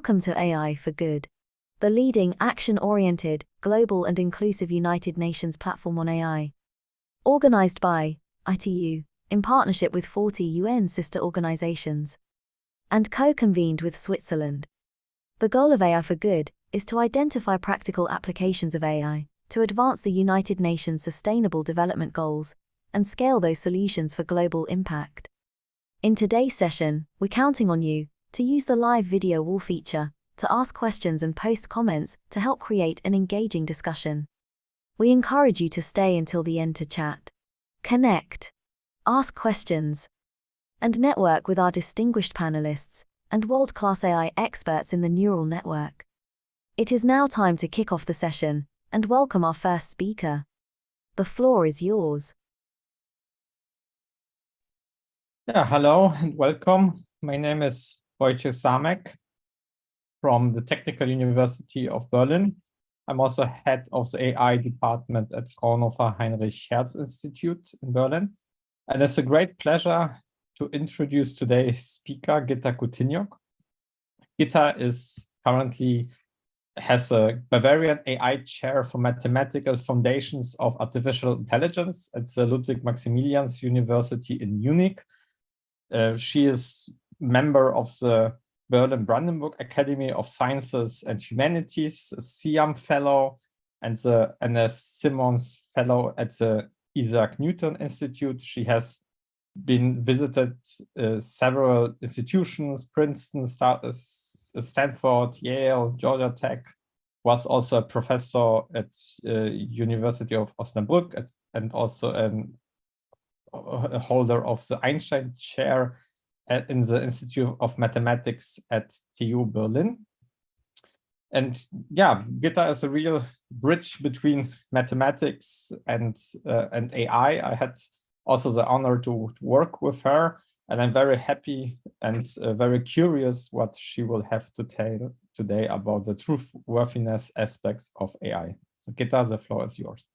Welcome to AI for Good, the leading action-oriented, global and inclusive United Nations platform on AI. Organized by ITU, in partnership with 40 UN sister organizations, and co-convened with Switzerland. The goal of AI for Good is to identify practical applications of AI to advance the United Nations Sustainable Development Goals and scale those solutions for global impact. In today's session, we're counting on you to use the live video wall feature to ask questions and post comments to help create an engaging discussion. We encourage you to stay until the end to chat, connect, ask questions, and network with our distinguished panelists and world-class AI experts in the neural network. It is now time to kick off the session and welcome our first speaker. The floor is yours. Yeah, hello and welcome. My name is Wojciech Samek from the Technical University of Berlin. I'm also head of the AI department at Fraunhofer Heinrich Hertz Institute in Berlin. And it's a great pleasure to introduce today's speaker, Gitta Coutinho. Gitta has a Bavarian AI chair for mathematical foundations of artificial intelligence at the Ludwig Maximilians University in Munich. She is member of the Berlin-Brandenburg Academy of Sciences and Humanities, a SIAM Fellow, and the N.S. Simons Fellow at the Isaac Newton Institute. She has been visited several institutions, Princeton, Stanford, Yale, Georgia Tech, was also a professor at University of Osnabrück and also a holder of the Einstein Chair in the Institute of Mathematics at TU Berlin. And yeah, Gitta is a real bridge between mathematics and AI. I had also the honor to work with her, and I'm very happy and very curious what she will have to tell today about the trustworthiness aspects of AI. So Gitta, the floor is yours.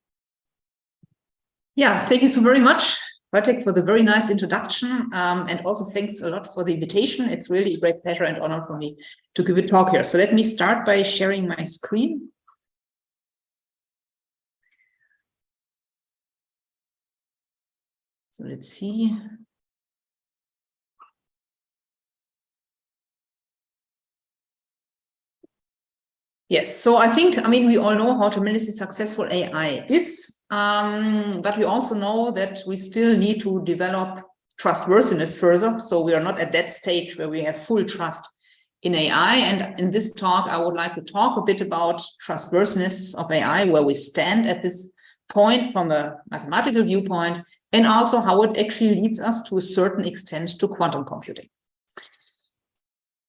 Yeah, thank you so very much, Wojciech, for the very nice introduction, and also thanks a lot for the invitation. It's really a great pleasure and honor for me to give a talk here. So let me start by sharing my screen. So let's see. Yes, so I mean, we all know how tremendously successful AI is, but we also know that we still need to develop trustworthiness further. So we are not at that stage where we have full trust in AI. And in this talk, I would like to talk a bit about trustworthiness of AI, where we stand at this point from a mathematical viewpoint, and also how it actually leads us to a certain extent to quantum computing.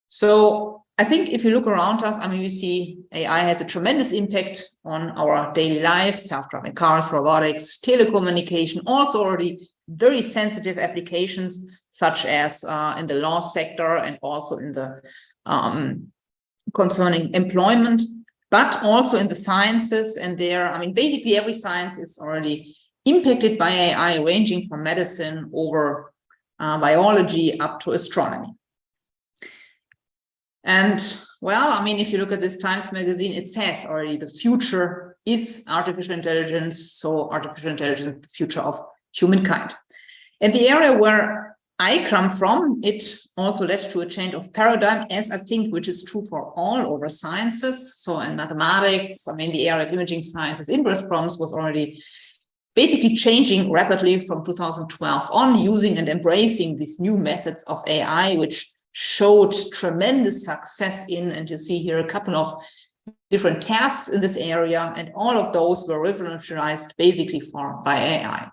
So I think if you look around us, I mean, you see AI has a tremendous impact on our daily lives, self-driving cars, robotics, telecommunication, also already very sensitive applications, such as in the law sector and also in the concerning employment, but also in the sciences. And there, I mean, basically every science is already impacted by AI, ranging from medicine over biology up to astronomy. And well, I mean, if you look at this Times magazine, it says already the future is artificial intelligence. So artificial intelligence, the future of humankind. And the area where I come from, it also led to a change of paradigm, as I think, which is true for all over sciences. So in mathematics, I mean, the area of imaging sciences, inverse problems was already basically changing rapidly from 2012 on, using and embracing these new methods of AI, which showed tremendous success in, and you see here a couple of different tasks in this area, and all of those were revolutionized basically by AI.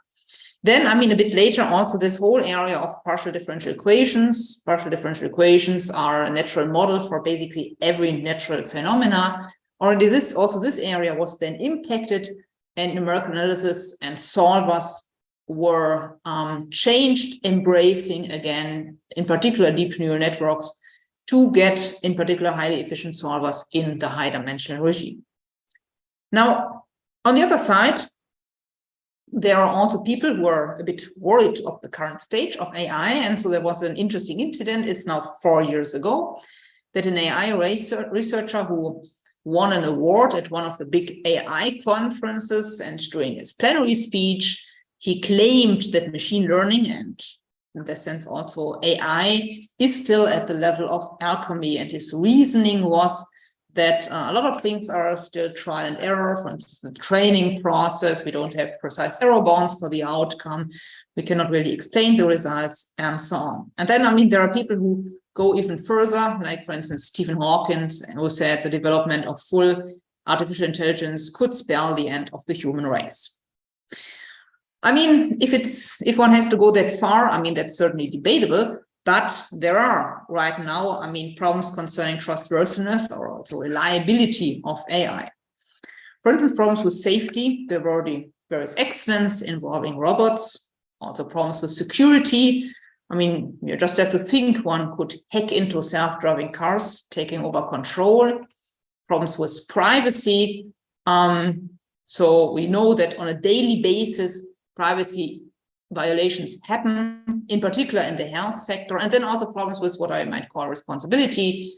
Then, I mean, a bit later, also this whole area of partial differential equations. Partial differential equations are a natural model for basically every natural phenomena. Already this area was then impacted, and numerical analysis and solvers were changed, embracing again, in particular, deep neural networks to get, in particular, highly efficient solvers in the high-dimensional regime. Now, on the other side, there are also people who are a bit worried of the current stage of AI. And so there was an interesting incident. It's now 4 years ago, that an AI researcher who won an award at one of the big AI conferences, and during his plenary speech, he claimed that machine learning, and in that sense also AI, is still at the level of alchemy. And his reasoning was that a lot of things are still trial and error. For instance, the training process, we don't have precise error bounds for the outcome. We cannot really explain the results, and so on. And then, I mean, there are people who go even further, like, for instance, Stephen Hawking, who said the development of full artificial intelligence could spell the end of the human race. I mean, if one has to go that far, I mean, that's certainly debatable, but there are right now, I mean, problems concerning trustworthiness or also reliability of AI. For instance, problems with safety. There were already various accidents involving robots, also problems with security. I mean, you just have to think one could hack into self-driving cars, taking over control. Problems with privacy. So we know that on a daily basis, privacy violations happen, in particular in the health sector, and then also problems with what I might call responsibility.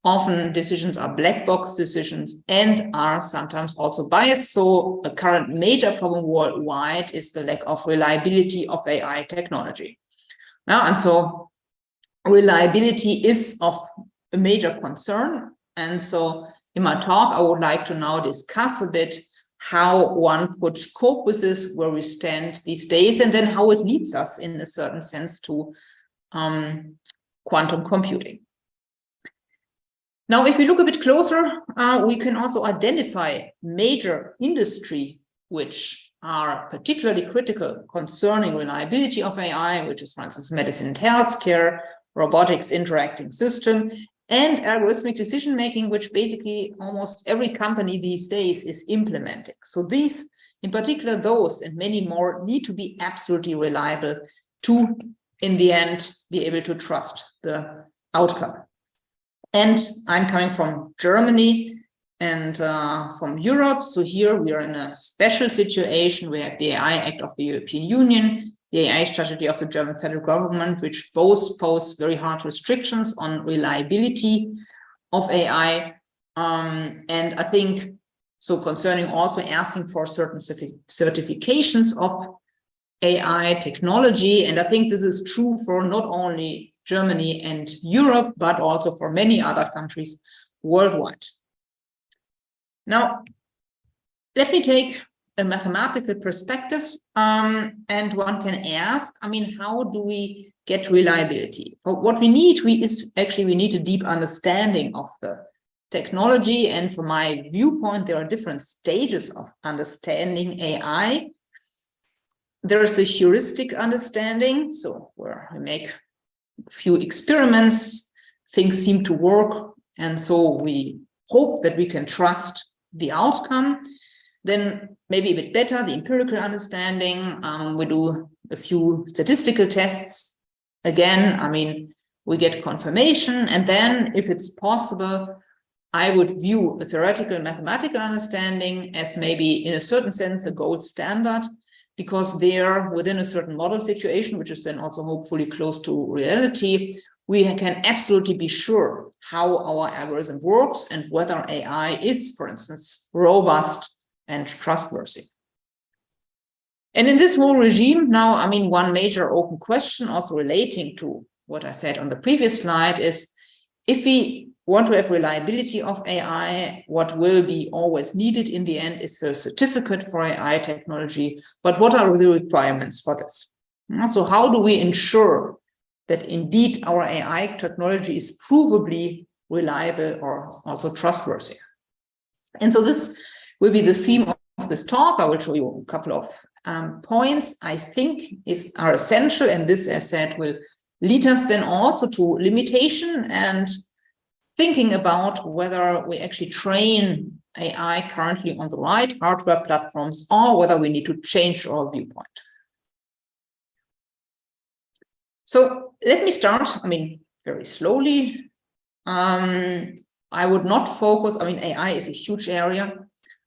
Often decisions are black box decisions and are sometimes also biased. So a current major problem worldwide is the lack of reliability of AI technology. Now, and so reliability is of a major concern. And so in my talk, I would like to now discuss a bit how one could cope with this, where we stand these days, and then how it leads us in a certain sense to quantum computing. Now, if we look a bit closer, we can also identify major industry which are particularly critical concerning reliability of AI, which is, for instance, medicine and healthcare, robotics interacting system, and algorithmic decision-making, which basically almost every company these days is implementing. So these, in particular those and many more, need to be absolutely reliable to, in the end, be able to trust the outcome. And I'm coming from Germany and from Europe. So here we are in a special situation. We have the AI Act of the European Union, the AI strategy of the German federal government, which both pose very hard restrictions on reliability of AI. And I think, so concerning also asking for certain certifications of AI technology. And I think this is true for not only Germany and Europe, but also for many other countries worldwide. Now, let me take a mathematical perspective, and one can ask, I mean, how do we get reliability? For what we need, we need a deep understanding of the technology. And from my viewpoint, there are different stages of understanding AI. There is a heuristic understanding, so where we make a few experiments, things seem to work, and so we hope that we can trust the outcome. Then maybe a bit better, the empirical understanding, we do a few statistical tests. Again, I mean, we get confirmation, and then if it's possible, I would view a theoretical mathematical understanding as maybe in a certain sense the gold standard, because there, within a certain model situation, which is then also hopefully close to reality, we can absolutely be sure how our algorithm works and whether AI is, for instance, robust and trustworthy. And in this whole regime now, I mean, one major open question also relating to what I said on the previous slide is, if we want to have reliability of AI, what will be always needed in the end is a certificate for AI technology, but what are the requirements for this? So how do we ensure that indeed our AI technology is provably reliable or also trustworthy? And so this will be the theme of this talk. I will show you a couple of points I think are essential, and this, as said, will lead us then also to limitation and thinking about whether we actually train AI currently on the right hardware platforms or whether we need to change our viewpoint. So let me start, I mean, very slowly. I would not focus, I mean, AI is a huge area.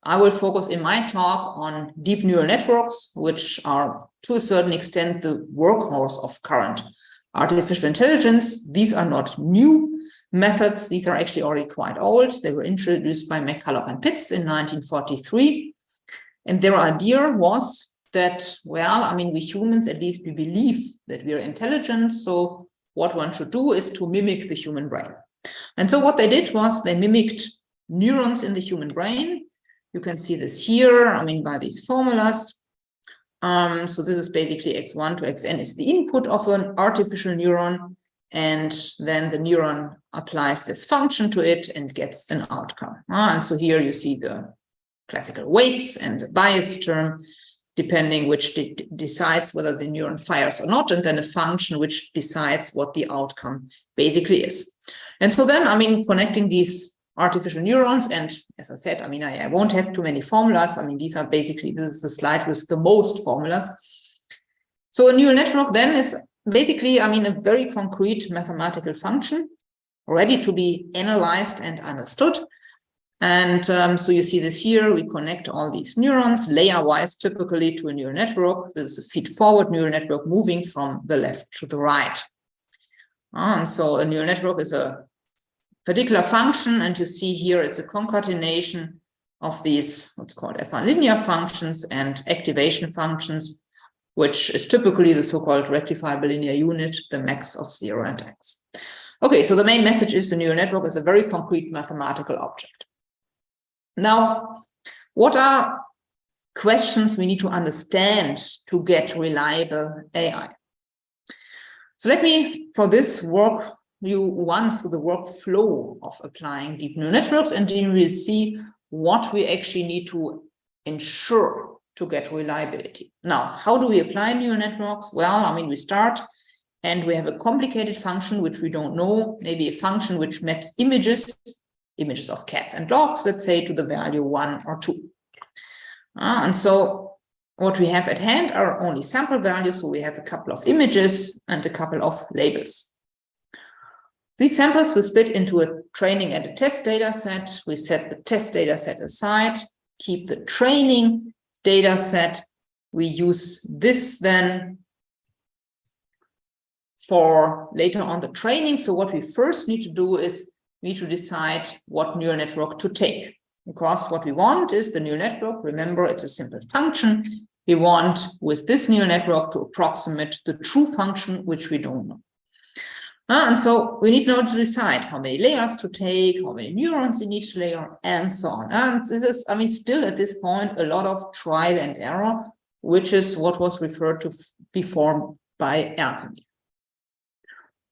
I will focus in my talk on deep neural networks, which are to a certain extent the workhorse of current artificial intelligence. These are not new. methods. These are actually already quite old. They were introduced by McCulloch and Pitts in 1943. And their idea was that, well, I mean, we humans, at least we believe that we are intelligent. So what one should do is to mimic the human brain. And so what they did was they mimicked neurons in the human brain. You can see this here, I mean, by these formulas. So this is basically x1 to xn is the input of an artificial neuron. And then the neuron applies this function to it and gets an outcome. And so here you see the classical weights and the bias term, depending which decides whether the neuron fires or not, and then a function which decides what the outcome basically is. And so then, I mean, connecting these artificial neurons, and as I said, I mean, I won't have too many formulas. I mean, these are basically, this is the slide with the most formulas. So a neural network then is basically, I mean, a very concrete mathematical function ready to be analyzed and understood. And so you see this here, we connect all these neurons layer-wise, typically to a neural network. This is a feed-forward neural network moving from the left to the right. And so a neural network is a particular function, and you see here it's a concatenation of these, what's called affine linear functions and activation functions, which is typically the so-called rectifiable linear unit, the max of 0 and x. Okay, so the main message is the neural network is a very concrete mathematical object. Now, what are questions we need to understand to get reliable AI? So let me, for this, walk you once through the workflow of applying deep neural networks, and then we'll see what we actually need to ensure to get reliability. Now, how do we apply neural networks? Well, I mean, we start and we have a complicated function which we don't know, maybe a function which maps images of cats and dogs, let's say, to the value 1 or 2. And so what we have at hand are only sample values. So we have a couple of images and a couple of labels. These samples will split into a training and a test data set. We set the test data set aside, keep the training data set. We use this then for later on the training. So what we first need to do is we need to decide what neural network to take, because what we want is the neural network. Remember, it's a simple function. We want with this neural network to approximate the true function, which we don't know. And so we need now to decide how many layers to take, how many neurons in each layer, and so on. And this is, I mean, still at this point, a lot of trial and error, which is what was referred to before by Erkenby.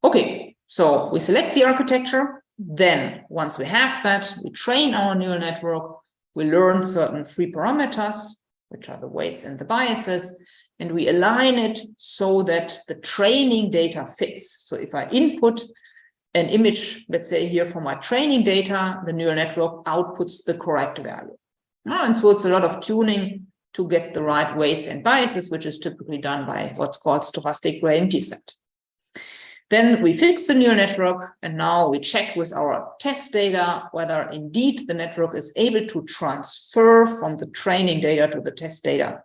Okay, so we select the architecture. Then once we have that, we train our neural network. We learn certain free parameters, which are the weights and the biases, and we align it so that the training data fits. So if I input an image, let's say here for my training data, the neural network outputs the correct value. And so it's a lot of tuning to get the right weights and biases, which is typically done by what's called stochastic gradient descent. Then we fix the neural network, and now we check with our test data whether indeed the network is able to transfer from the training data to the test data.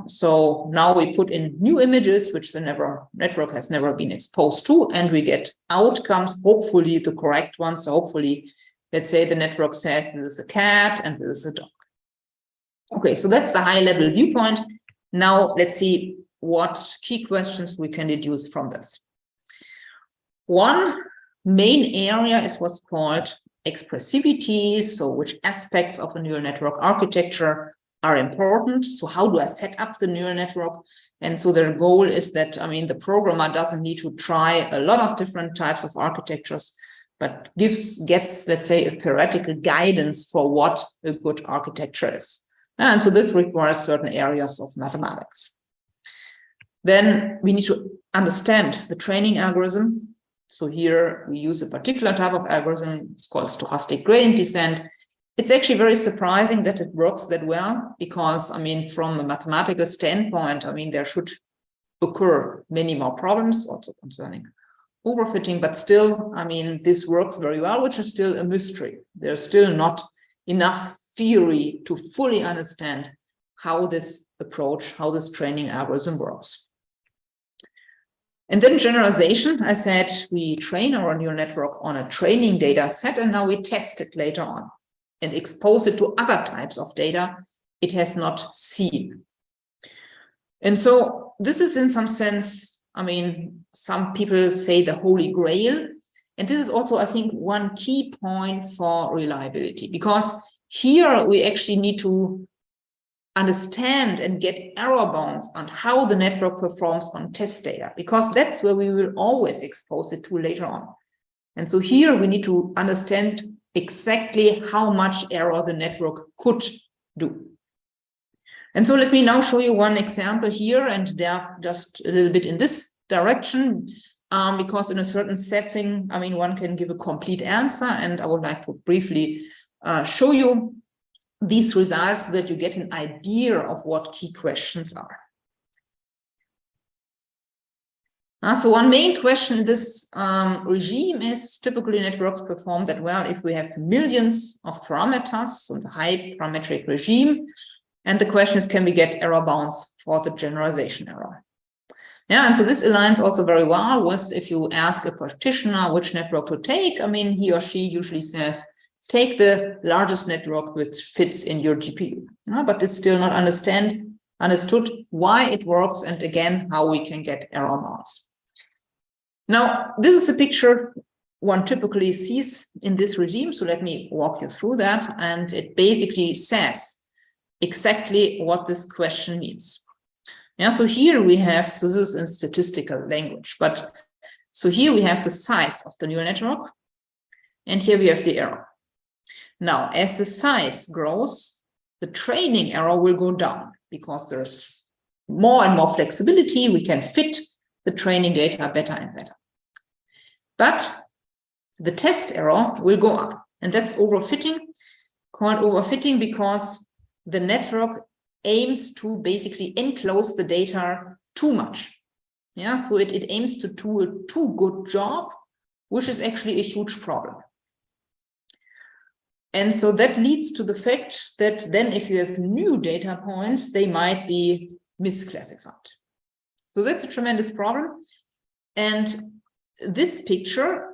So now we put in new images, which the network has never been exposed to, and we get outcomes, hopefully the correct ones. So hopefully, let's say the network says this is a cat and this is a dog. Okay, so that's the high-level viewpoint. Now let's see what key questions we can deduce from this. One main area is what's called expressivity, so which aspects of a neural network architecture are important. So how do I set up the neural network? And so their goal is that, I mean, the programmer doesn't need to try a lot of different types of architectures, but gets, let's say, a theoretical guidance for what a good architecture is. And so this requires certain areas of mathematics. Then we need to understand the training algorithm. So here we use a particular type of algorithm. It's called stochastic gradient descent. It's actually very surprising that it works that well, because, I mean, from a mathematical standpoint, I mean, there should occur many more problems also concerning overfitting, but still, I mean, this works very well, which is still a mystery. There's still not enough theory to fully understand how this approach, how this training algorithm works. And then generalization, I said we train our neural network on a training data set, and now we test it later on and expose it to other types of data it has not seen. And so this is in some sense, I mean, some people say the holy grail. And this is also, I think, one key point for reliability, because here we actually need to understand and get error bounds on how the network performs on test data, because that's where we will always expose it to later on. And so here we need to understand exactly how much error the network could do. And so let me now show you one example here and delve just a little bit in this direction, because in a certain setting, I mean, one can give a complete answer, and I would like to briefly show you these results so that you get an idea of what key questions are. So one main question in this regime is, typically networks perform that well if we have millions of parameters on the high parametric regime. And the question is, can we get error bounds for the generalization error? Yeah, and so this aligns also very well with if you ask a practitioner which network to take. I mean, he or she usually says, take the largest network which fits in your GPU. But it's still not understood why it works, and again, how we can get error bounds. Now, this is a picture one typically sees in this regime. So let me walk you through that. And it basically says exactly what this question means. Yeah, so here we have, so this is in statistical language, but so here we have the size of the neural network, and here we have the error. Now, as the size grows, the training error will go down because there's more and more flexibility. We can fit the training data better and better. But the test error will go up, and that's overfitting, called overfitting because the network aims to basically enclose the data too much. Yeah, so it aims to do a too good job, which is actually a huge problem. And so that leads to the fact that then if you have new data points, they might be misclassified. So that's a tremendous problem. And this picture,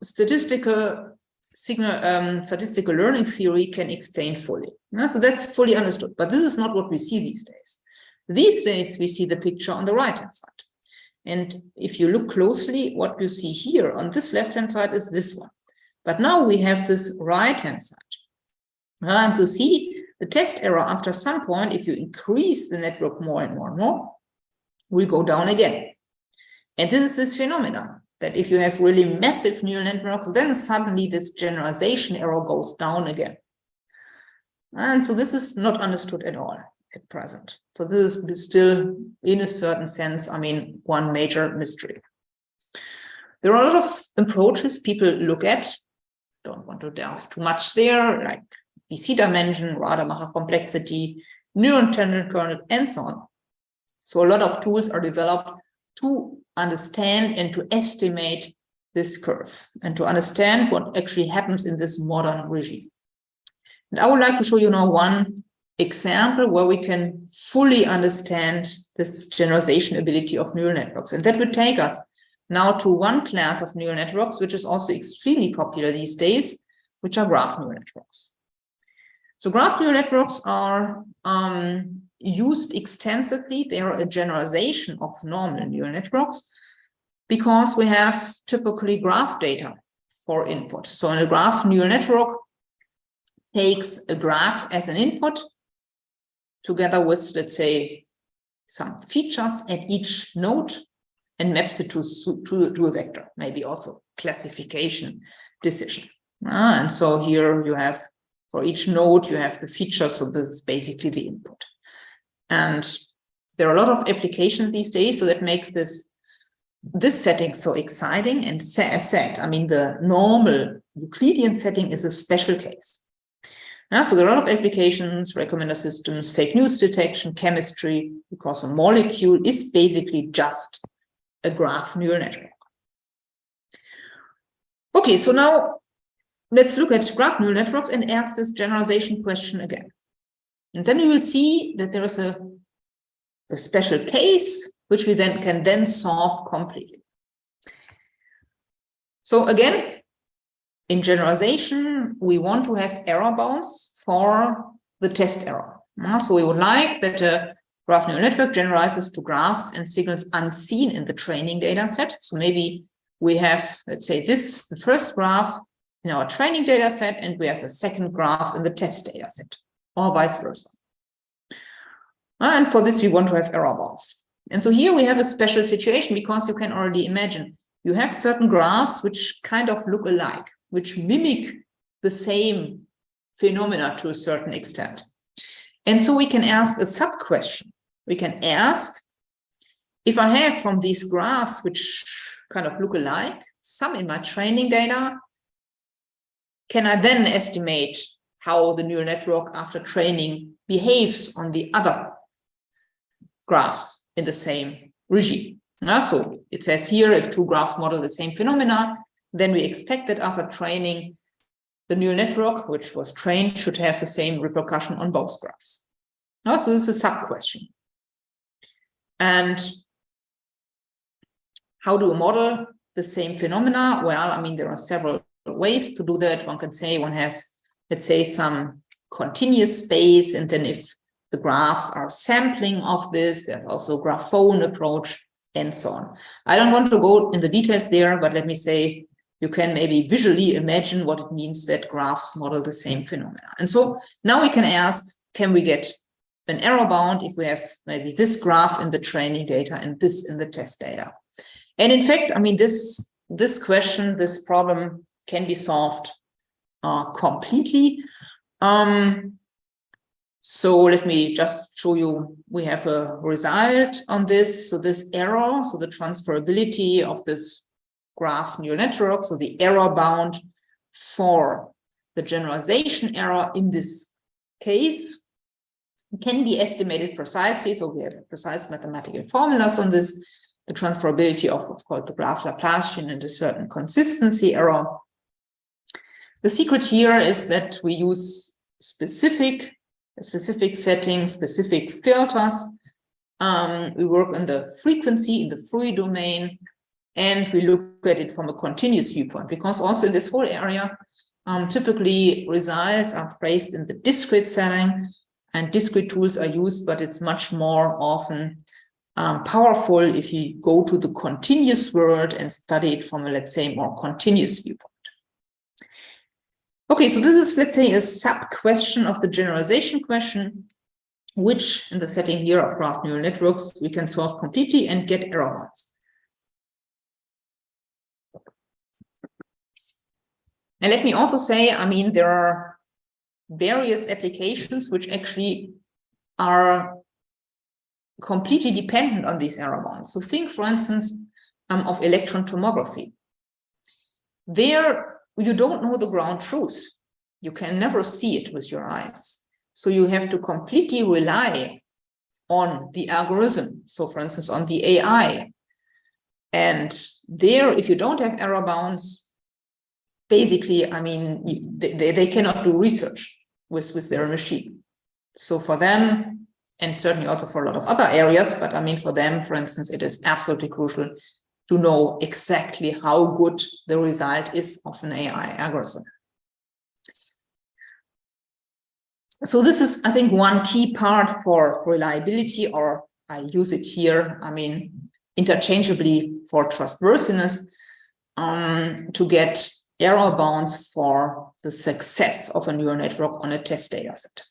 statistical learning theory can explain fully. So that's fully understood, but this is not what we see these days. These days, we see the picture on the right-hand side. And if you look closely, what you see here on this left-hand side is this one. But now we have this right-hand side. And so see, the test error after some point, if you increase the network more and more and more, will go down again. And this is this phenomenon that if you have really massive neural networks, then suddenly this generalization error goes down again. And so this is not understood at all at present. So this is still, in a certain sense, I mean, one major mystery. There are a lot of approaches people look at. Don't want to delve too much there, like VC dimension, Rademacher complexity, neural tangent kernel, and so on. So a lot of tools are developed to understand and to estimate this curve and to understand what actually happens in this modern regime. And I would like to show you now one example where we can fully understand this generalization ability of neural networks. And that would take us now to one class of neural networks, which is also extremely popular these days, which are graph neural networks. So graph neural networks are used extensively. They are a generalization of normal neural networks because we have typically graph data for input. So a graph neural network takes a graph as an input together with, let's say, some features at each node and maps it to a vector, maybe also classification decision. And so here you have, for each node, you have the features, so this is basically the input. And there are a lot of applications these days, so that makes this setting so exciting. And as said, I mean, the normal Euclidean setting is a special case. So there are a lot of applications, recommender systems, fake news detection, chemistry, because a molecule is basically just a graph neural network. Okay, so now let's look at graph neural networks and ask this generalization question again. And then you will see that there is a special case which we then can solve completely. So again, in generalization, we want to have error bounds for the test error. So we would like that a graph neural network generalizes to graphs and signals unseen in the training data set. So maybe we have, let's say, the first graph in our training data set, and we have the second graph in the test data set, or vice versa. And for this, we want to have error bars. And so here we have a special situation, because you can already imagine you have certain graphs which kind of look alike, which mimic the same phenomena to a certain extent. And so we can ask a sub-question. We can ask, if I have from these graphs which kind of look alike, some in my training data, can I then estimate how the neural network after training behaves on the other graphs in the same regime? So it says here, if two graphs model the same phenomena, then we expect that after training, the neural network, which was trained, should have the same repercussion on both graphs. So this is a sub-question. And how do we model the same phenomena? Well, I mean, there are several ways to do that. One can say one has, let's say, some continuous space, and then if the graphs are sampling of this, there's also a graphone approach, and so on. I don't want to go in the details there, but let me say, you can maybe visually imagine what it means that graphs model the same phenomena. And so now we can ask, can we get an error bound if we have maybe this graph in the training data and this in the test data? And in fact, I mean, this question, this problem can be solved completely. So let me just show you, we have a result on this. So this error, so the transferability of this graph neural network, so the error bound for the generalization error in this case can be estimated precisely. So we have precise mathematical formulas on this, the transferability of what's called the graph Laplacian and a certain consistency error. The secret here is that we use specific settings, specific filters. We work on the frequency in the Fourier domain, and we look at it from a continuous viewpoint, because also in this whole area, typically results are phrased in the discrete setting, and discrete tools are used, but it's much more often powerful if you go to the continuous world and study it from a, let's say, more continuous viewpoint. Okay, so this is, let's say, a sub-question of the generalization question, which in the setting here of graph neural networks, we can solve completely and get error bounds. And let me also say, I mean, there are various applications which actually are completely dependent on these error bounds. So think, for instance, of electron tomography. There, you don't know the ground truth. You can never see it with your eyes. So you have to completely rely on the algorithm. So for instance, on the AI. And there, if you don't have error bounds, basically, I mean, they cannot do research with their machine. So for them, and certainly also for a lot of other areas, but I mean, for them, for instance, it is absolutely crucial to know exactly how good the result is of an AI algorithm. So this is, I think, one key part for reliability, or I use it here, I mean, interchangeably for trustworthiness, to get error bounds for the success of a neural network on a test data set.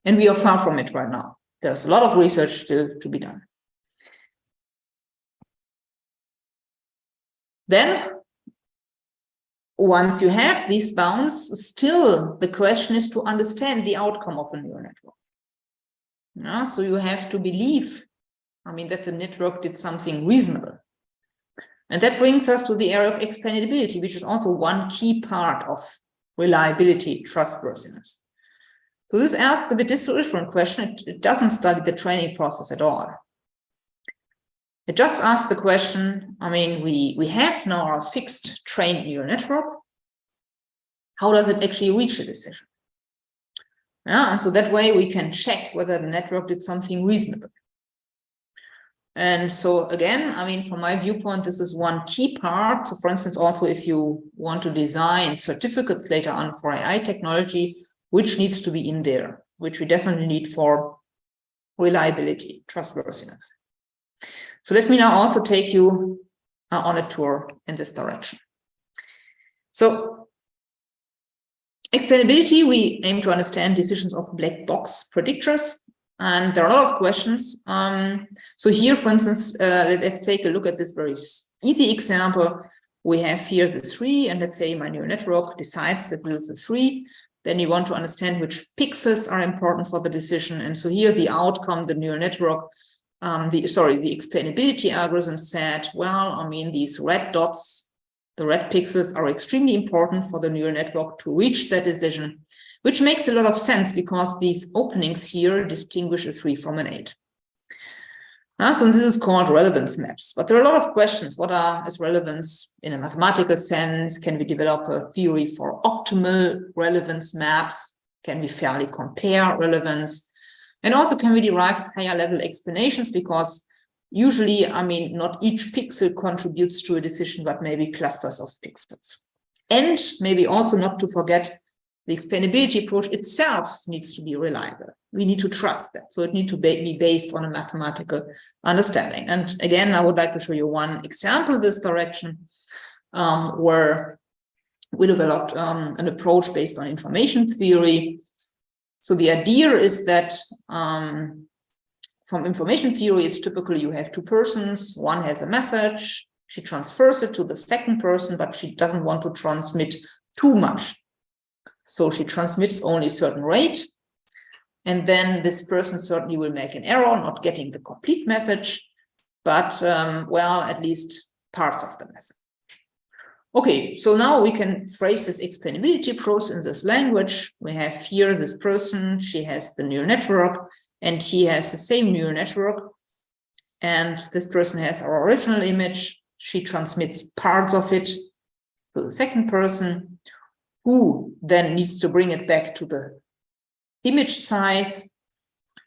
And we are far from it right now. There's a lot of research still to be done. Then, once you have these bounds, still the question is to understand the outcome of a neural network. So you have to believe, I mean, that the network did something reasonable. And that brings us to the area of explainability, which is also one key part of reliability, trustworthiness. So this asks a bit different question. It doesn't study the training process at all. It just asks the question, I mean, we have now our fixed trained neural network. How does it actually reach a decision? And so that way we can check whether the network did something reasonable. And so again, I mean, from my viewpoint, this is one key part. So for instance, also if you want to design certificates later on for AI technology, which needs to be in there, which we definitely need for reliability, trustworthiness. So let me now also take you on a tour in this direction. So explainability, we aim to understand decisions of black box predictors. And there are a lot of questions. So here, for instance, let's take a look at this very easy example. We have here the 3, and let's say my neural network decides that this is a 3. Then you want to understand which pixels are important for the decision. And so here the outcome, the neural network, the explainability algorithm said, well, I mean, these red dots, the red pixels are extremely important for the neural network to reach that decision, which makes a lot of sense because these openings here distinguish a 3 from an 8. So this is called relevance maps. But there are a lot of questions. What is relevance in a mathematical sense? Can we develop a theory for optimal relevance maps? Can we fairly compare relevance? And also, can we derive higher level explanations? Because usually, I mean, not each pixel contributes to a decision, but maybe clusters of pixels. And maybe also not to forget, the explainability approach itself needs to be reliable. We need to trust that. So it needs to be based on a mathematical understanding. And again, I would like to show you one example in this direction where we developed an approach based on information theory. So the idea is that from information theory, it's typically you have 2 persons. One has a message. She transfers it to the second person, but she doesn't want to transmit too much. So she transmits only a certain rate. And then this person certainly will make an error, not getting the complete message, but, well, at least parts of the message. Okay, so now we can phrase this explainability approach in this language. We have here this person, she has the neural network, and he has the same neural network. And this person has our original image. She transmits parts of it to the second person, who then needs to bring it back to the image size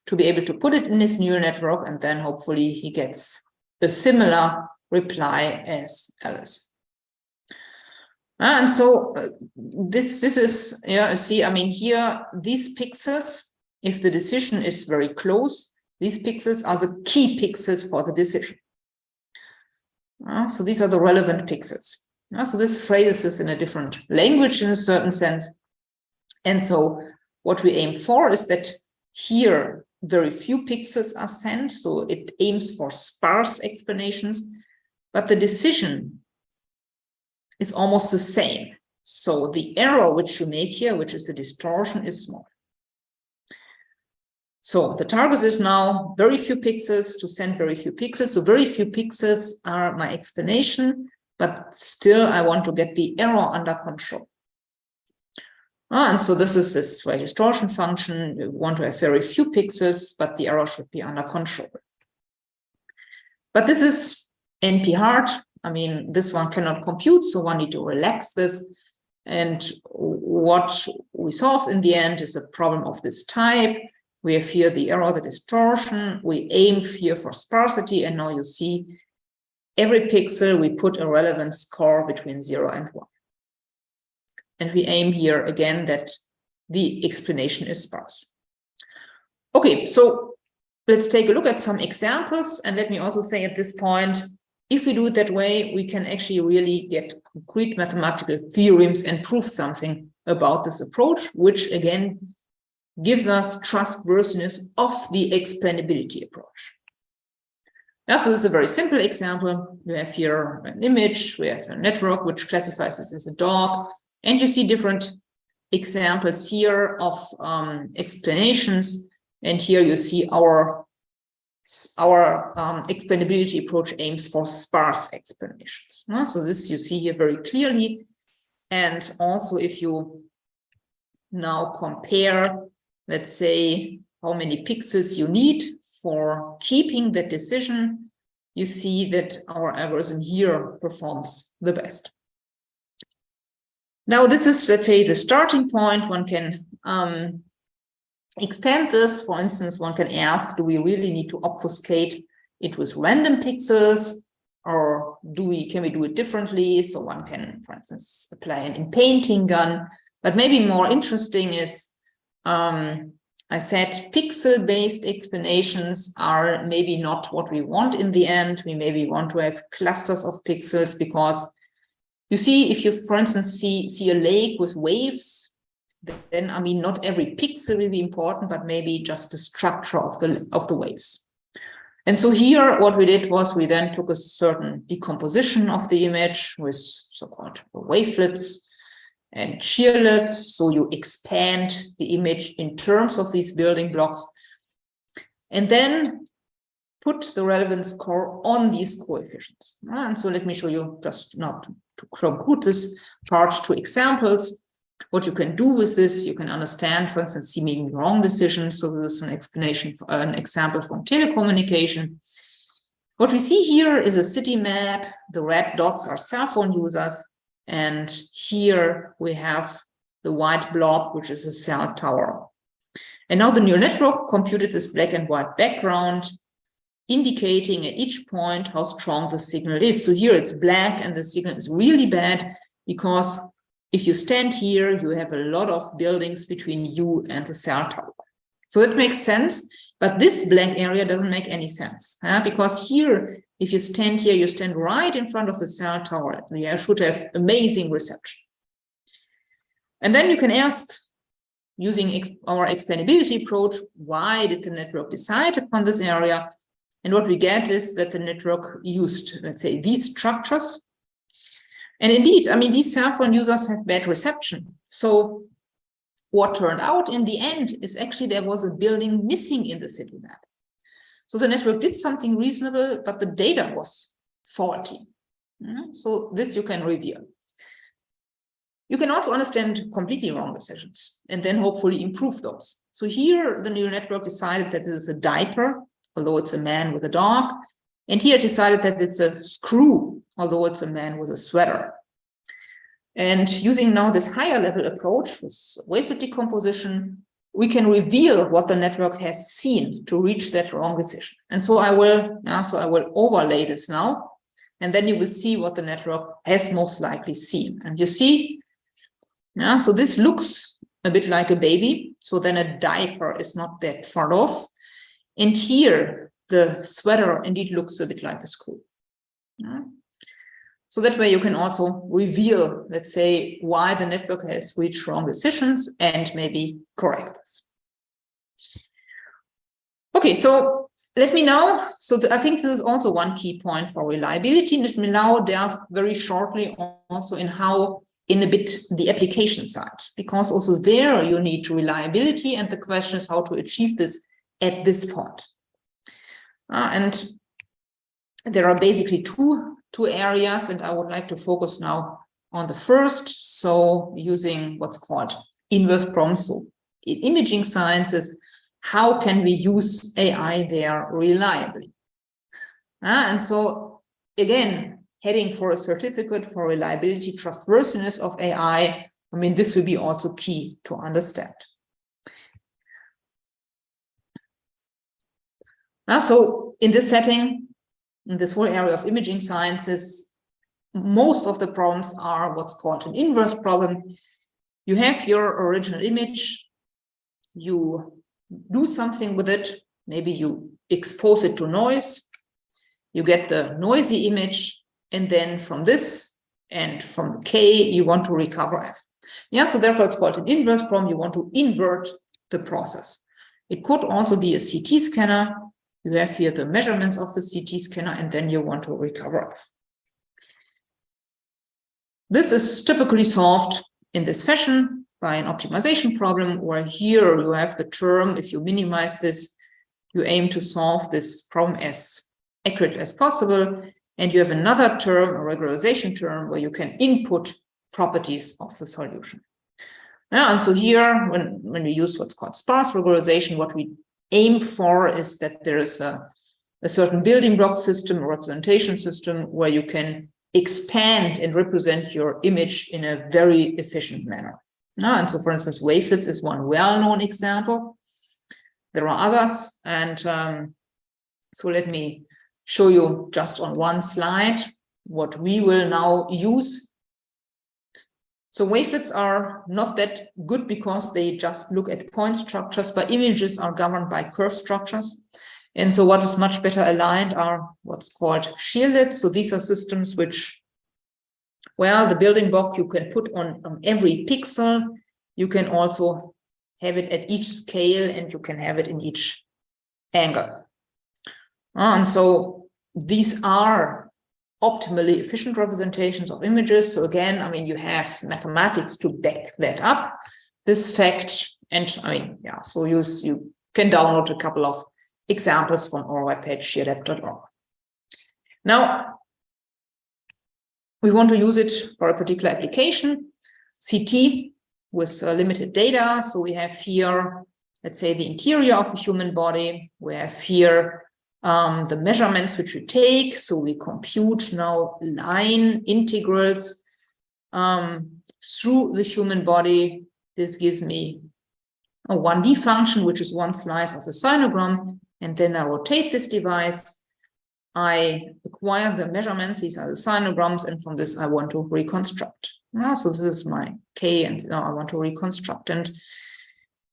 to be able to put it in his neural network, and then hopefully he gets a similar reply as Alice. And so this is, yeah, you see, I mean, here, these pixels, if the decision is very close, these pixels are the key pixels for the decision. So these are the relevant pixels. So this phrases this in a different language in a certain sense. And so what we aim for is that here very few pixels are sent. So it aims for sparse explanations, but the decision is almost the same. So the error which you make here, which is the distortion, is small. So the target is now very few pixels to send very few pixels. So very few pixels are my explanation, but still I want to get the error under control. And so this is this distortion function. We want to have very few pixels, but the error should be under control. But this is NP hard. I mean, this one cannot compute, so one need to relax this. And what we solve in the end is a problem of this type. We have here the error, the distortion. We aim here for sparsity, and now you see every pixel we put a relevance score between 0 and 1. And we aim here again that the explanation is sparse. Okay, so let's take a look at some examples. And let me also say at this point, if we do it that way, we can actually really get concrete mathematical theorems and prove something about this approach, which again gives us trustworthiness of the explainability approach. Now, so this is a very simple example. You have here an image, we have a network which classifies this as a dog, and you see different examples here of explanations. And here you see our explainability approach aims for sparse explanations. So this you see here very clearly. And also if you now compare, let's say, how many pixels you need for keeping the decision, you see that our algorithm here performs the best. Now, this is, let's say, the starting point. One can extend this. For instance, one can ask, do we really need to obfuscate it with random pixels, or can we do it differently? So one can, for instance, apply an in-painting gun. But maybe more interesting is, I said pixel-based explanations are maybe not what we want in the end. We maybe want to have clusters of pixels, because you see, if you, for instance, see a lake with waves, then, I mean, not every pixel will be important, but maybe just the structure of the waves. And so here, what we did was we then took a certain decomposition of the image with so-called wavelets and shearlets. So you expand the image in terms of these building blocks, and then put the relevant score on these coefficients. And so let me show you, just now to conclude this part, 2 examples. What you can do with this, you can understand, for instance, seeming wrong decisions. So this is an explanation, an example from telecommunication. What we see here is a city map. The red dots are cell phone users. And here we have the white blob, which is a cell tower. And now the neural network computed this black and white background, indicating at each point how strong the signal is. So here it's black and the signal is really bad, because if you stand here, you have a lot of buildings between you and the cell tower. So that makes sense, but this black area doesn't make any sense, because here, if you stand here, you stand right in front of the cell tower. You should have amazing reception. And then you can ask, using our explainability approach, why did the network decide upon this area? And what we get is that the network used, let's say, these structures. And indeed, I mean, these cell phone users have bad reception. So what turned out in the end is actually there was a building missing in the city map. So the network did something reasonable, but the data was faulty. So this you can reveal. You can also understand completely wrong decisions and then hopefully improve those. So here the neural network decided that this is a diaper, although it's a man with a dog. And here it decided that it's a screw, although it's a man with a sweater. And using now this higher level approach with wavelet decomposition, we can reveal what the network has seen to reach that wrong decision. And so I will overlay this now, and then you will see what the network has most likely seen. And you see, so this looks a bit like a baby. So then a diaper is not that far off. And here, the sweater indeed looks a bit like a screw. So that way you can also reveal, let's say, why the network has reached wrong decisions and maybe correct this. Okay, so let me now, I think this is also one key point for reliability. Let me now delve very shortly also in a bit the application side, because also there you need reliability, and the question is how to achieve this at this point. And there are basically two areas, and I would like to focus now on the first. So using what's called inverse problems. So in imaging sciences, how can we use AI there reliably? And so again, heading for a certificate for reliability, trustworthiness of AI, I mean, this will be also key to understand. So in this setting, in this whole area of imaging sciences, most of the problems are what's called an inverse problem. You have your original image, you do something with it, maybe you expose it to noise, you get the noisy image, and then from this and from K, you want to recover F. So therefore it's called an inverse problem. You want to invert the process. It could also be a CT scanner. You have here the measurements of the CT scanner, and then you want to recover F. This is typically solved in this fashion by an optimization problem, where here you have the term, if you minimize this, you aim to solve this problem as accurate as possible, and you have another term, a regularization term, where you can input properties of the solution. And so here, when we use what's called sparse regularization, what we aim for is that there is a certain building block system or representation system where you can expand and represent your image in a very efficient manner. And so, for instance, wavelets is one well-known example. There are others, and so let me show you just on one slide what we will now use. So wavelets are not that good because they just look at point structures, but images are governed by curve structures. And so what is much better aligned are what's called shielded. So these are systems which, well, the building block you can put on every pixel. You can also have it at each scale, and you can have it in each angle. And so these are optimally efficient representations of images. So again, I mean, you have mathematics to back that up, this fact. And I mean, yeah, so you can download a couple of examples from our webpage, sheerdep.org. Now, we want to use it for a particular application, CT, with limited data. So we have here, let's say, the interior of a human body. We have here the measurements which we take. So we compute now line integrals through the human body. This gives me a 1D function, which is one slice of the sinogram. And then I rotate this device. I acquire the measurements. These are the sinograms. And from this, I want to reconstruct. So this is my K, and now I want to reconstruct. And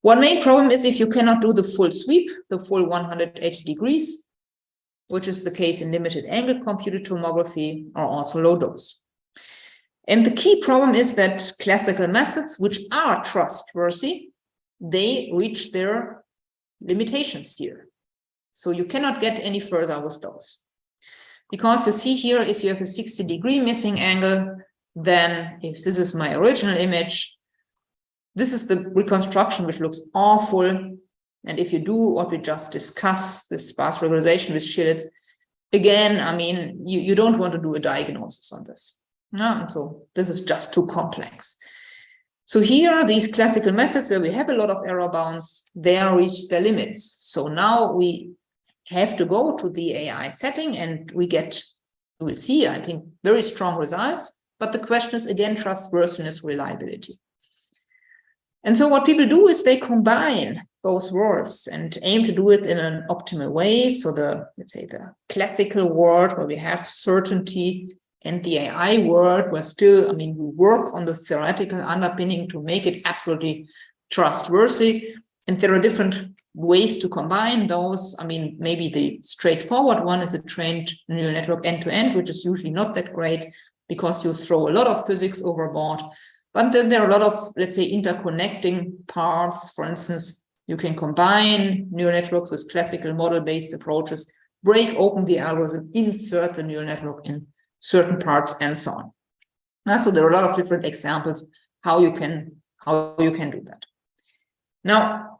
one main problem is if you cannot do the full sweep, the full 180 degrees, which is the case in limited angle computed tomography or also low dose. And the key problem is that classical methods, which are trustworthy, they reach their limitations here. So you cannot get any further with those. Because you see here, if you have a 60-degree missing angle, then if this is my original image, this is the reconstruction, which looks awful. And if you do what we just discussed, this sparse regularization with shielded, again, I mean, you don't want to do a diagnosis on this. No, so this is just too complex. So here are these classical methods where we have a lot of error bounds, they are reached their limits. So now we have to go to the AI setting, and we will see, I think, very strong results. But the question is, again, trustworthiness, reliability. And so what people do is they combine both worlds and aim to do it in an optimal way. So let's say the classical world where we have certainty, and the AI world where still, I mean, we work on the theoretical underpinning to make it absolutely trustworthy. And there are different ways to combine those. I mean, maybe the straightforward one is a trained neural network end-to-end, which is usually not that great because you throw a lot of physics overboard. But then there are a lot of, let's say, interconnecting parts. For instance, you can combine neural networks with classical model-based approaches, break open the algorithm, insert the neural network in certain parts, and so on. So there are a lot of different examples how you can do that. Now,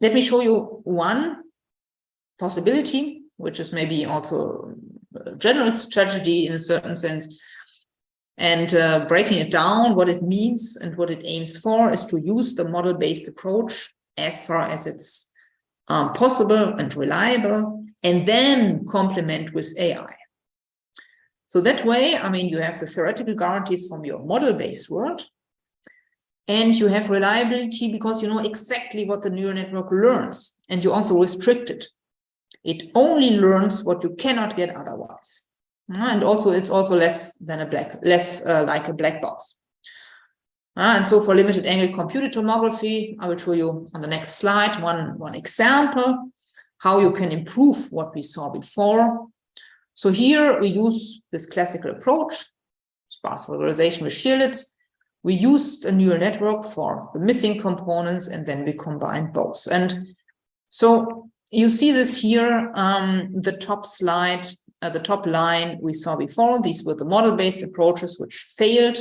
let me show you one possibility, which is maybe also a general strategy in a certain sense. And breaking it down, what it means and what it aims for is to use the model-based approach as far as it's possible and reliable, and then complement with AI. So that way, I mean, you have the theoretical guarantees from your model-based world, and you have reliability because you know exactly what the neural network learns, and you also restrict it. It only learns what you cannot get otherwise. And also, it's also less like a black box. And so for limited angle computed tomography, I will show you on the next slide one example, how you can improve what we saw before. So here we use this classical approach, sparse regularization with shielded. We used a neural network for the missing components, and then we combined both. And so you see this here, the top slide, the top line we saw before. These were the model-based approaches which failed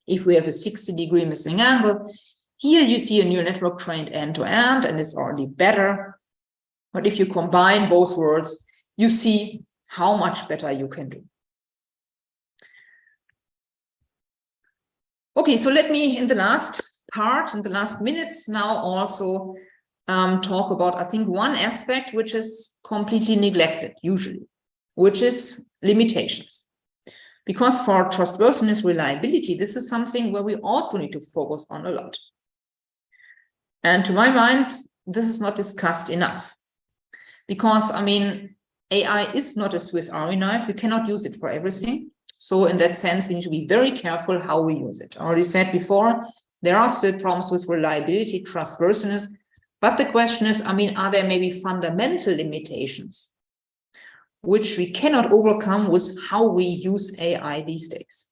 if we have a 60-degree missing angle. Here you see a neural network trained end-to-end, and it's already better. But if you combine both worlds, you see how much better you can do. Okay, so let me, in the last part, in the last minutes now, also talk about, I think, one aspect which is completely neglected usually, which is limitations. Because for trustworthiness, reliability, this is something where we also need to focus on a lot. And to my mind, this is not discussed enough. Because, I mean, AI is not a Swiss Army knife. We cannot use it for everything. So in that sense, we need to be very careful how we use it. I already said before, there are still problems with reliability, trustworthiness. But the question is, I mean, are there maybe fundamental limitations which we cannot overcome with how we use AI these days?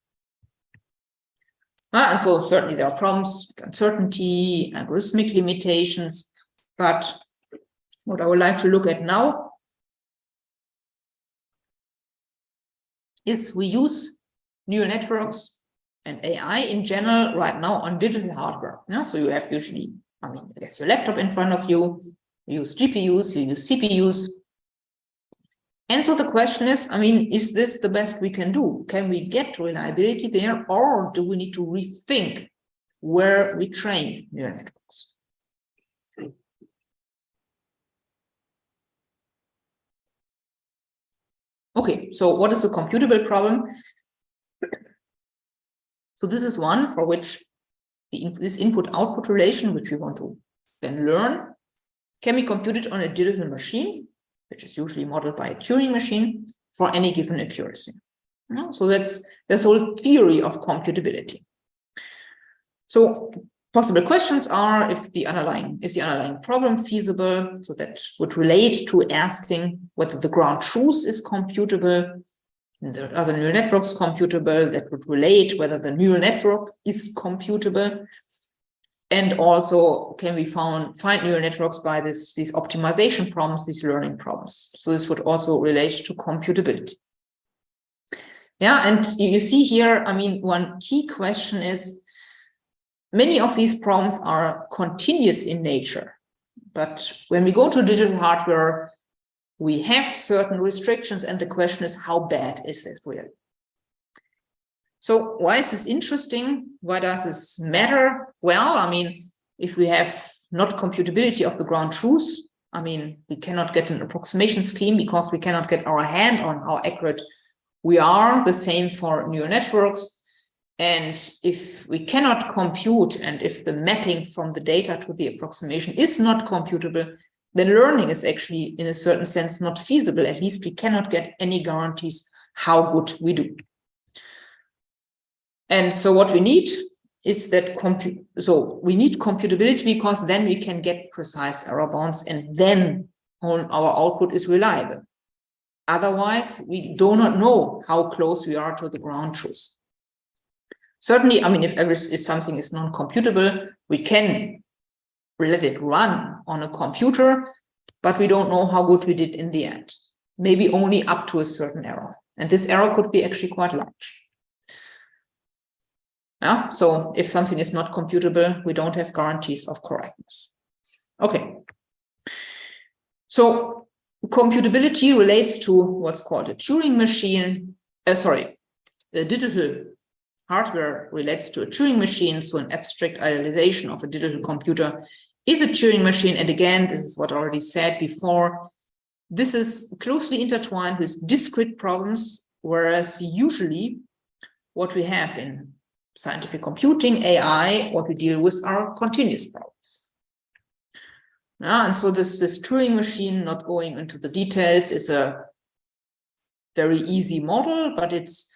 And so certainly there are problems, uncertainty, algorithmic limitations. But what I would like to look at now is we use neural networks and AI in general right now on digital hardware. Yeah? So you have usually, I mean, I guess your laptop in front of you, you use GPUs, you use CPUs. And so the question is, I mean, is this the best we can do? Can we get reliability there, or do we need to rethink where we train neural networks? Okay, so what is the computable problem? So this is one for which this input-output relation, which we want to then learn, can be computed on a digital machine, which is usually modeled by a Turing machine, for any given accuracy. So that's this whole theory of computability. So possible questions are, if the underlying problem feasible? So that would relate to asking whether the ground truth is computable. The other neural networks computable. That would relate whether the neural network is computable. And also, can we find neural networks by these optimization problems, these learning problems? So this would also relate to computability. Yeah, and you see here, I mean, one key question is, many of these problems are continuous in nature. But when we go to digital hardware, we have certain restrictions, and the question is, how bad is that really? So why is this interesting? Why does this matter? Well, I mean, if we have not computability of the ground truth, I mean, we cannot get an approximation scheme because we cannot get our hand on how accurate we are. The same for neural networks. And if we cannot compute, and if the mapping from the data to the approximation is not computable, then learning is actually, in a certain sense, not feasible. At least we cannot get any guarantees how good we do. And so what we need is that we need computability, because then we can get precise error bounds, and then our output is reliable. Otherwise, we do not know how close we are to the ground truth. Certainly, I mean, if something is non-computable, we can let it run on a computer, but we don't know how good we did in the end. Maybe only up to a certain error. And this error could be actually quite large. Yeah, so if something is not computable, we don't have guarantees of correctness. Okay. So computability relates to what's called a Turing machine. The digital hardware relates to a Turing machine. So an abstract idealization of a digital computer is a Turing machine. And again, this is what I already said before. This is closely intertwined with discrete problems, whereas usually what we have in scientific computing, AI, what we deal with are continuous problems. And so this Turing machine, not going into the details, is a very easy model, but it's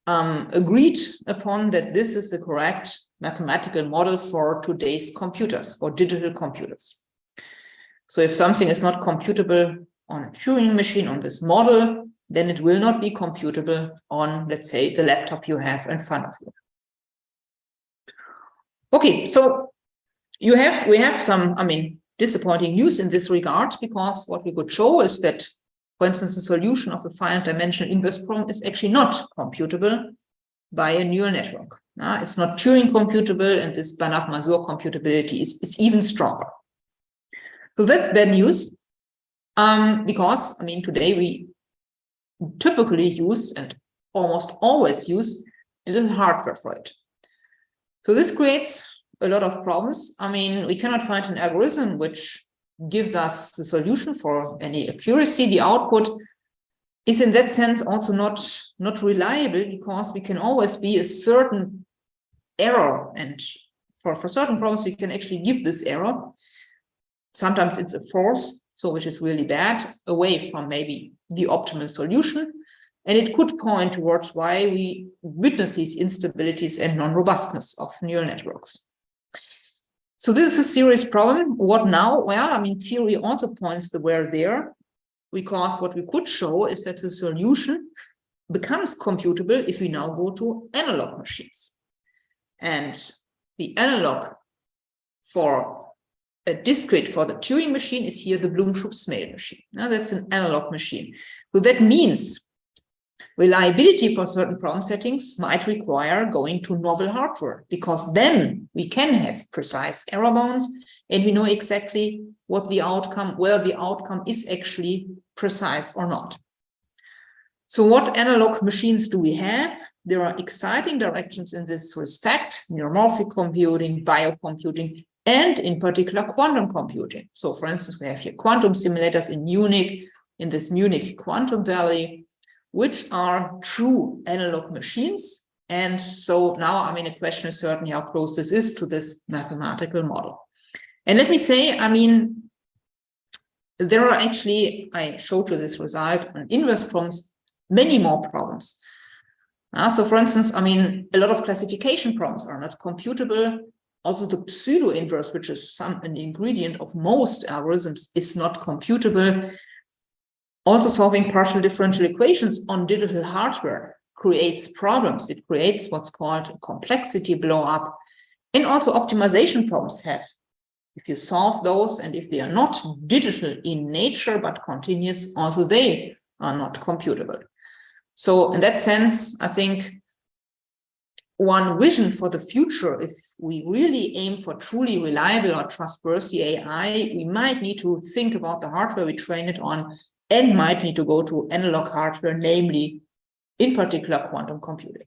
agreed upon that this is the correct mathematical model for today's computers, for digital computers. So if something is not computable on a Turing machine, on this model, then it will not be computable on, let's say, the laptop you have in front of you. Okay, so we have some, I mean, disappointing news in this regard, because what we could show is that, for instance, the solution of the finite dimensional inverse problem is actually not computable by a neural network. It's not Turing computable, and this Banach-Mazur computability is even stronger. So that's bad news, because, I mean, today we typically use, and almost always use, digital hardware for it. So this creates a lot of problems. I mean, we cannot find an algorithm which gives us the solution for any accuracy. The output is in that sense also not reliable, because we can always be a certain error, and for certain problems we can actually give this error. Sometimes it's a force, so which is really bad, away from maybe the optimal solution, and it could point towards why we witness these instabilities and non-robustness of neural networks. So this is a serious problem. What now? Well, I mean, theory also points the where there, because what we could show is that the solution becomes computable if we now go to analog machines. And the analog for a discrete for the Turing machine is here the Bloom-Schupf-Smale machine. Now that's an analog machine. So that means reliability for certain problem settings might require going to novel hardware, because then we can have precise error bounds and we know exactly what the outcome, whether the outcome is actually precise or not. So what analog machines do we have? There are exciting directions in this respect: neuromorphic computing, biocomputing, and in particular quantum computing. So for instance, we have here quantum simulators in Munich, in this Munich Quantum Valley, which are true analog machines. And so now, I mean, the question is certainly how close this is to this mathematical model. And let me say, I mean, there are actually, I showed you this result on inverse problems, many more problems. So for instance, I mean, a lot of classification problems are not computable. Also the pseudo-inverse, which is an ingredient of most algorithms, is not computable. Also solving partial differential equations on digital hardware creates problems. It creates what's called a complexity blow-up. And also optimization problems have. If you solve those, and if they are not digital in nature but continuous, also they are not computable. So in that sense, I think one vision for the future, if we really aim for truly reliable or trustworthy AI, we might need to think about the hardware we train it on and might need to go to analog hardware, namely, in particular, quantum computing.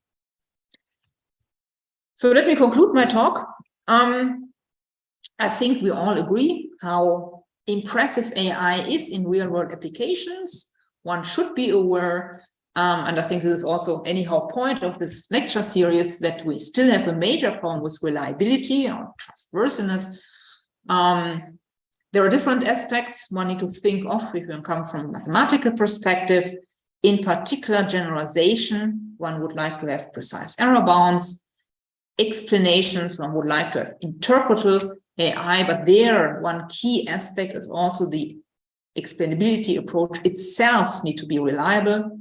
So let me conclude my talk. I think we all agree how impressive AI is in real-world applications. One should be aware, and I think this is also anyhow point of this lecture series, that we still have a major problem with reliability or trustworthiness. There are different aspects one need to think of if you come from a mathematical perspective. In particular, generalization, one would like to have precise error bounds. Explanations, one would like to have interpretable AI, but there one key aspect is also the explainability approach itself need to be reliable.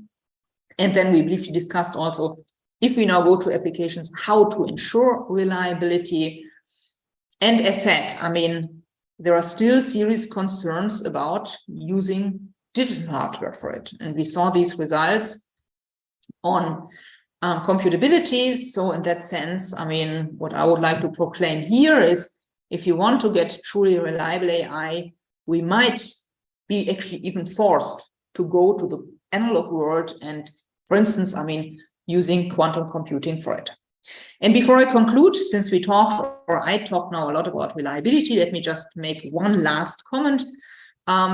And then we briefly discussed also, if we now go to applications, how to ensure reliability. And as said, I mean, there are still serious concerns about using digital hardware for it. And we saw these results on computability. So in that sense, I mean, what I would like to proclaim here is, if you want to get truly reliable AI, we might be actually even forced to go to the analog world and, for instance, I mean, using quantum computing for it. And before I conclude, since we talk, or I talk now a lot about reliability, let me just make one last comment,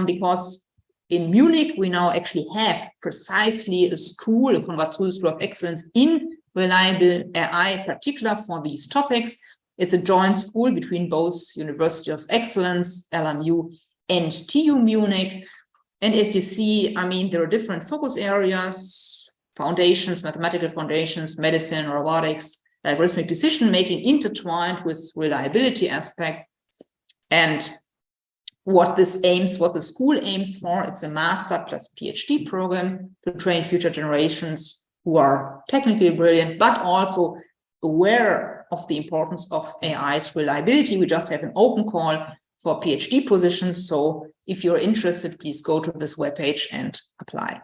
because in Munich, we now actually have precisely a school, a Konrad-Zuse School of Excellence in reliable AI, particular for these topics. It's a joint school between both University of Excellence, LMU, and TU Munich. And as you see, I mean, there are different focus areas, foundations, mathematical foundations, medicine, robotics, algorithmic decision-making intertwined with reliability aspects. And what the school aims for, it's a master plus PhD program to train future generations who are technically brilliant, but also aware of the importance of AI's reliability. We just have an open call for PhD positions. So if you're interested, please go to this webpage and apply.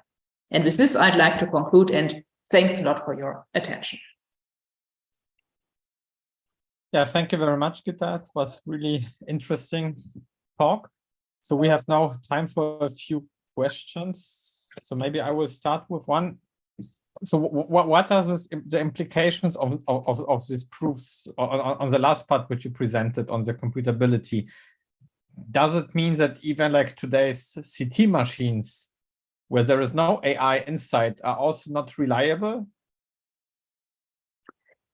And with this, I'd like to conclude, and thanks a lot for your attention. Yeah, thank you very much, Gitta. It was really interesting talk. So we have now time for a few questions. So maybe I will start with one. So what are the implications of these proofs on the last part which you presented on the computability? Does it mean that even like today's CT machines, where there is no AI inside, are also not reliable?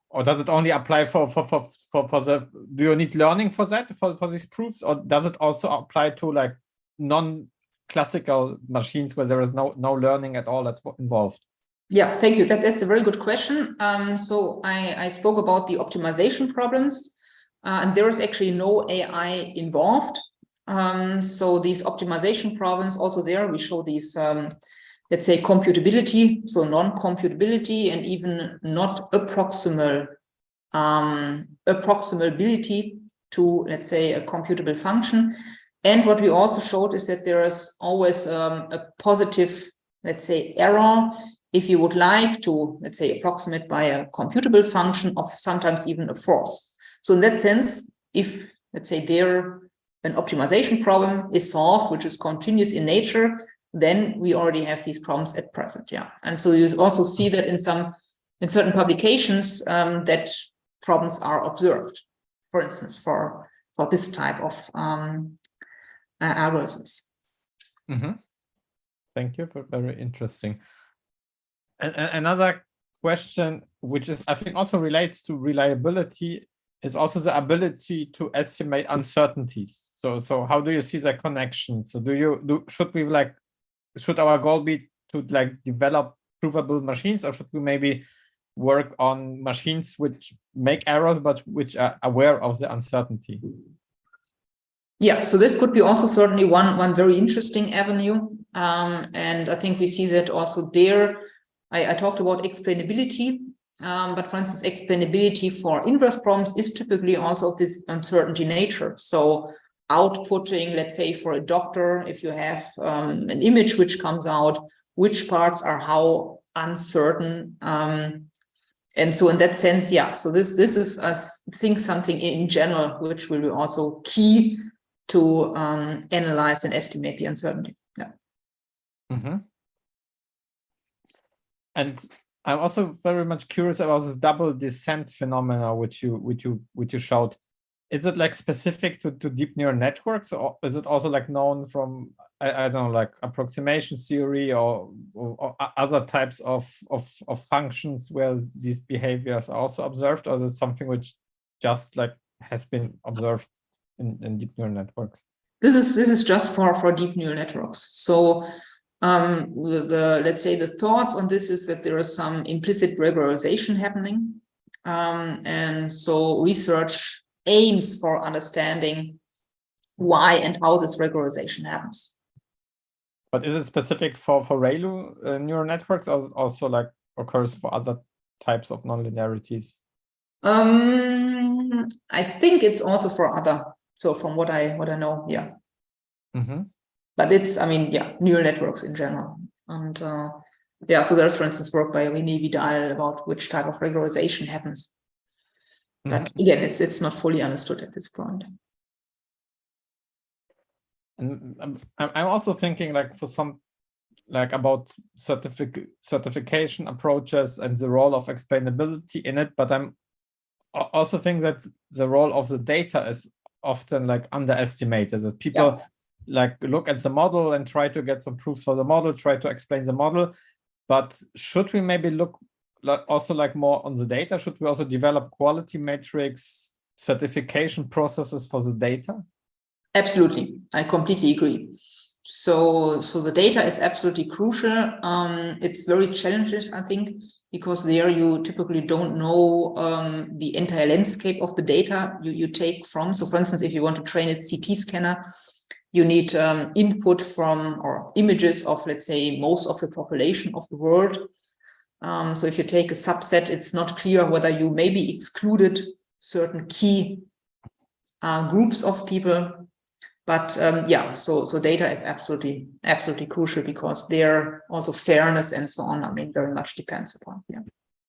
Or does it only apply for the, do you need learning for that, for these proofs? Or does it also apply to like classical machines where there is no learning at all involved? Yeah, thank you. That's a very good question. So I spoke about the optimization problems, and there is actually no AI involved. So these optimization problems, also there we show these, let's say, computability, so non-computability, and even not approximability to, let's say, a computable function. And what we also showed is that there is always a positive, let's say, error if you would like to, let's say, approximate by a computable function of sometimes even a force. So in that sense, if, let's say, there an optimization problem is solved, which is continuous in nature, then we already have these problems at present. Yeah. And so you also see that in certain publications that problems are observed, for instance, for this type of algorithms. Mm-hmm. Thank you. Very interesting. And another question, which is, I think, also relates to reliability, is also the ability to estimate uncertainties. So how do you see the connection? So should our goal be to develop provable machines, or should we maybe work on machines which make errors but which are aware of the uncertainty? Yeah, so this could be also certainly one very interesting avenue. And I think we see that also there. I talked about explainability, but for instance, explainability for inverse problems is typically also of this uncertainty nature. So outputting, let's say, for a doctor, if you have an image which comes out, which parts are how uncertain. And so in that sense, yeah, so this is, I think, something in general which will be also key to analyze and estimate the uncertainty. Yeah. Mm-hmm. And I'm also very much curious about this double descent phenomena which you showed. Is it specific to deep neural networks, or is it also known from I don't know, approximation theory or other types of functions where these behaviors are also observed, or is it something which just has been observed in deep neural networks? This is just for deep neural networks. So let's say the thoughts on this is that there is some implicit regularization happening, and so research aims for understanding why and how this regularization happens. But is it specific for ReLU neural networks, or also occurs for other types of nonlinearities? I think it's also for other. So from what I know, yeah. Mm-hmm. But it's, I mean, yeah, neural networks in general. And yeah, so there's, for instance, work by René Vidal about which type of regularization happens. But again, it's not fully understood at this point. And I'm also thinking for some about certification approaches and the role of explainability in it, but I'm also think that the role of the data is often underestimated, that people look at the model and try to get some proofs for the model, try to explain the model. But should we maybe look also more on the data? Should we also develop quality metrics, certification processes for the data? Absolutely, I completely agree. So the data is absolutely crucial. It's very challenging, I think, because there you typically don't know the entire landscape of the data you take from. So for instance, if you want to train a CT scanner, you need input from or images of, let's say, most of the population of the world. So if you take a subset, it's not clear whether you maybe excluded certain key groups of people. But yeah, so data is absolutely crucial, because there also fairness and so on, I mean, very much depends upon. Yeah.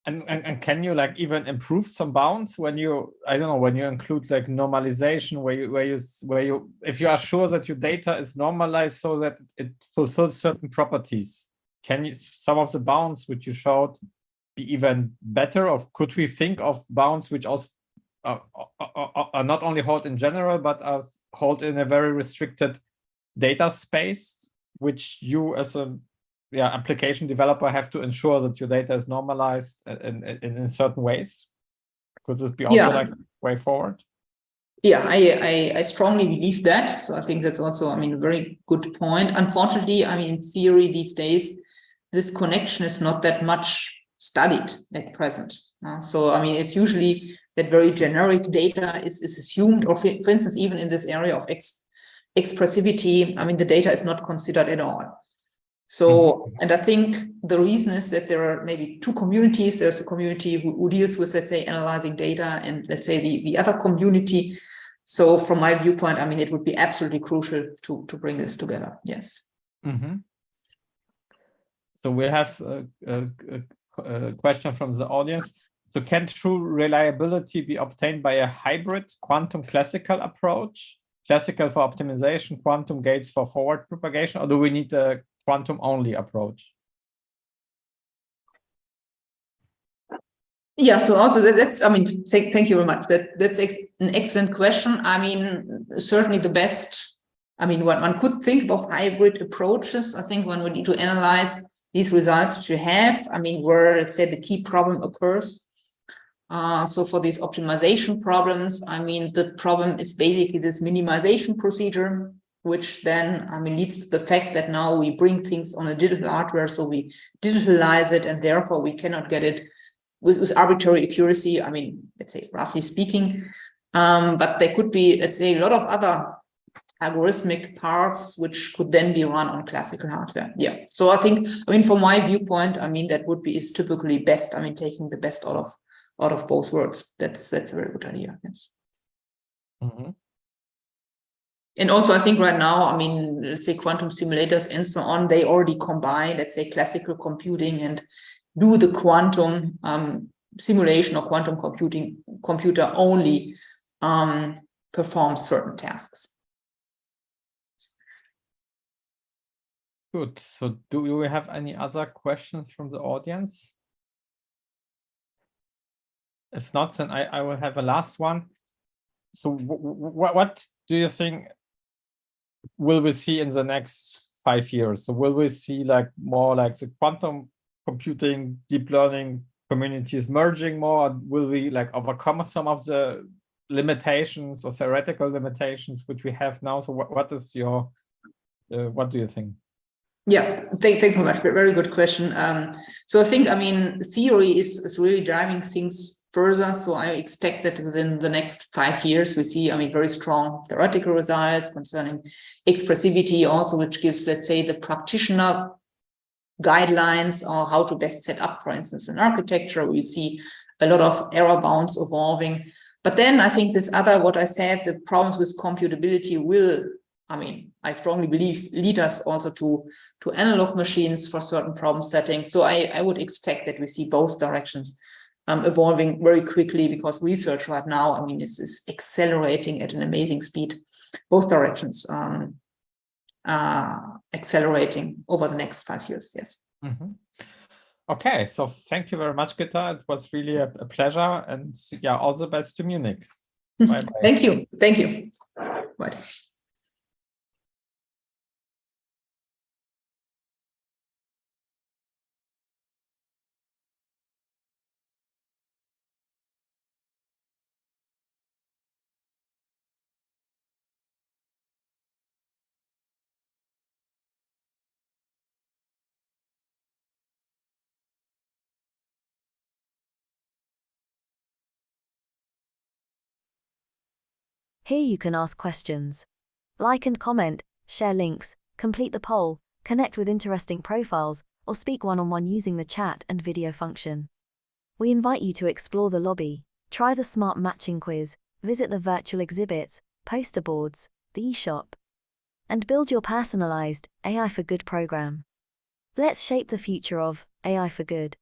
And can you even improve some bounds when you, I don't know, when you include normalization, where you if you are sure that your data is normalized so that it fulfills certain properties, can some of the bounds which you showed be even better, or could we think of bounds which also are not only hold in general but are hold in a very restricted data space, which you as a application developer have to ensure that your data is normalized in certain ways? Could this be also way forward? Yeah, I strongly believe that. So I think that's also, I mean, a very good point. Unfortunately, I mean, in theory these days, this connection is not that much studied at present. So, I mean, it's usually that very generic data is assumed, or for instance, even in this area of expressivity, I mean, the data is not considered at all. So, and I think the reason is that there are maybe two communities. There's a community who deals with, let's say, analyzing data, and let's say the other community. So from my viewpoint, I mean, it would be absolutely crucial to bring this together. Yes. So we have a question from the audience. So can true reliability be obtained by a hybrid quantum classical approach? Classical for optimization, quantum gates for forward propagation, or do we need a quantum only approach? Yeah, so also that's, I mean, thank you very much. That's an excellent question. I mean, certainly the best, I mean, one could think of hybrid approaches. I think one would need to analyze these results that you have. I mean, where, let's say, the key problem occurs. So for these optimization problems, I mean, the problem is basically this minimization procedure, which then, I mean, leads to the fact that now we bring things on a digital hardware, so we digitalize it, and therefore we cannot get it with arbitrary accuracy. I mean, let's say, roughly speaking, but there could be, let's say, a lot of other algorithmic parts which could then be run on classical hardware. Yeah. So I think, I mean, from my viewpoint, I mean, that would be is typically best. I mean, taking the best out of both worlds. That's a very good idea. Yes. And also, I think right now, I mean, let's say quantum simulators and so on, they already combine, let's say, classical computing and do the quantum simulation or quantum computer only perform certain tasks. Good. So do we have any other questions from the audience? If not, then I will have a last one. So what do you think will we see in the next 5 years? So will we see like more like the quantum computing, deep learning communities merging more? Or will we like overcome some of the limitations or theoretical limitations which we have now? So what is your, what do you think? Yeah, thank you very much. Very good question. So I think, I mean, theory is really driving things further. So I expect that within the next 5 years, we see, I mean, very strong theoretical results concerning expressivity also, which gives, let's say, the practitioner guidelines or how to best set up, for instance, an architecture. We see a lot of error bounds evolving. But then I think this other, what I said, the problems with computability will, I mean, I strongly believe, lead us also to analog machines for certain problem settings. So I would expect that we see both directions evolving very quickly, because research right now, I mean, is accelerating at an amazing speed. Both directions accelerating over the next 5 years. Yes. Okay, so thank you very much, Gitta. It was really a pleasure, and yeah, all the best to Munich. Bye bye. Thank you. Thank you. Right. Here you can ask questions. Like and comment, share links, complete the poll, connect with interesting profiles, or speak one-on-one using the chat and video function. We invite you to explore the lobby, try the smart matching quiz, visit the virtual exhibits, poster boards, the eShop, and build your personalized AI for Good program. Let's shape the future of AI for Good.